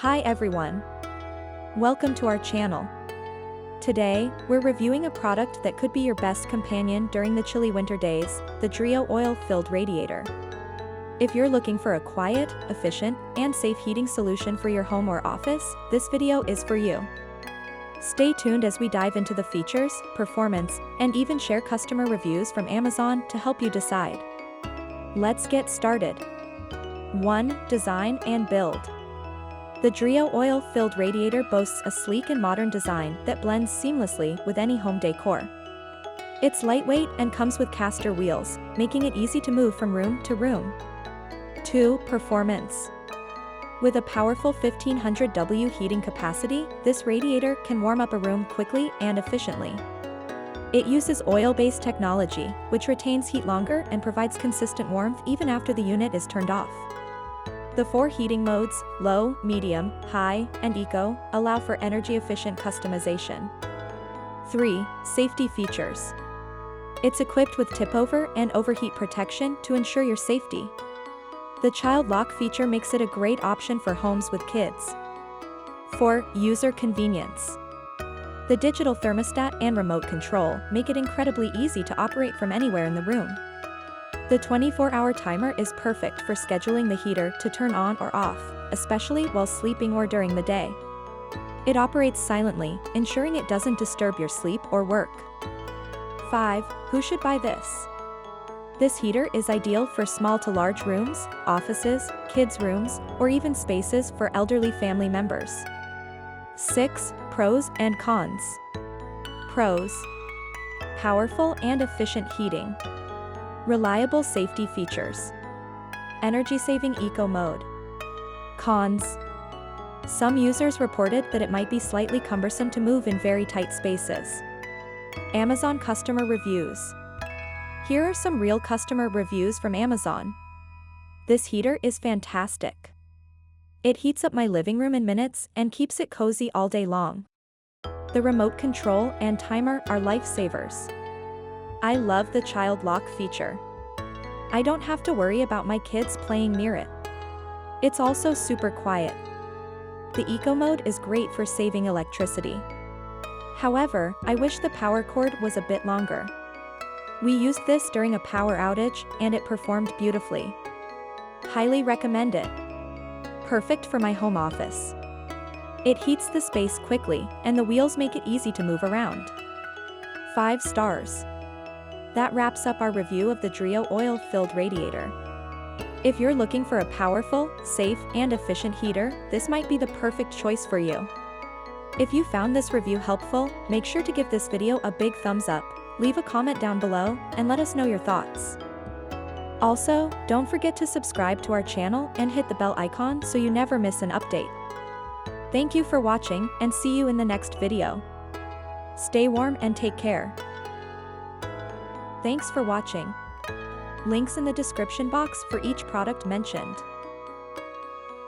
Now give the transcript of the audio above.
Hi everyone. Welcome to our channel. Today, we're reviewing a product that could be your best companion during the chilly winter days, the Dreo Oil Filled Radiator. If you're looking for a quiet, efficient, and safe heating solution for your home or office, this video is for you. Stay tuned as we dive into the features, performance, and even share customer reviews from Amazon to help you decide. Let's get started. 1. Design and build. The Dreo Oil Filled Radiator boasts a sleek and modern design that blends seamlessly with any home decor. It's lightweight and comes with caster wheels, making it easy to move from room to room. 2. Performance. With a powerful 1500 W heating capacity, this radiator can warm up a room quickly and efficiently. It uses oil-based technology, which retains heat longer and provides consistent warmth even after the unit is turned off. The 4 heating modes, low, medium, high, and eco, allow for energy-efficient customization. 3. Safety features. It's equipped with tip-over and overheat protection to ensure your safety. The child lock feature makes it a great option for homes with kids. 4. User convenience. The digital thermostat and remote control make it incredibly easy to operate from anywhere in the room. The 24-hour timer is perfect for scheduling the heater to turn on or off, especially while sleeping or during the day. It operates silently, ensuring it doesn't disturb your sleep or work. 5. Who should buy this? This heater is ideal for small to large rooms, offices, kids' rooms, or even spaces for elderly family members. 6. Pros and cons. Pros. Powerful and efficient heating. Reliable safety features. Energy-saving eco mode. Cons. Some users reported that it might be slightly cumbersome to move in very tight spaces. Amazon customer reviews. Here are some real customer reviews from Amazon. This heater is fantastic. It heats up my living room in minutes and keeps it cozy all day long. The remote control and timer are lifesavers. I love the child lock feature. I don't have to worry about my kids playing near it. It's also super quiet. The eco mode is great for saving electricity. However, I wish the power cord was a bit longer. We used this during a power outage, and it performed beautifully. Highly recommend it. Perfect for my home office. It heats the space quickly, and the wheels make it easy to move around. 5 stars. That wraps up our review of the Dreo Oil Filled Radiator. If you're looking for a powerful, safe, and efficient heater, this might be the perfect choice for you. If you found this review helpful, make sure to give this video a big thumbs up, leave a comment down below, and let us know your thoughts. Also, don't forget to subscribe to our channel and hit the bell icon so you never miss an update. Thank you for watching, and see you in the next video. Stay warm and take care. Thanks for watching. Links in the description box for each product mentioned.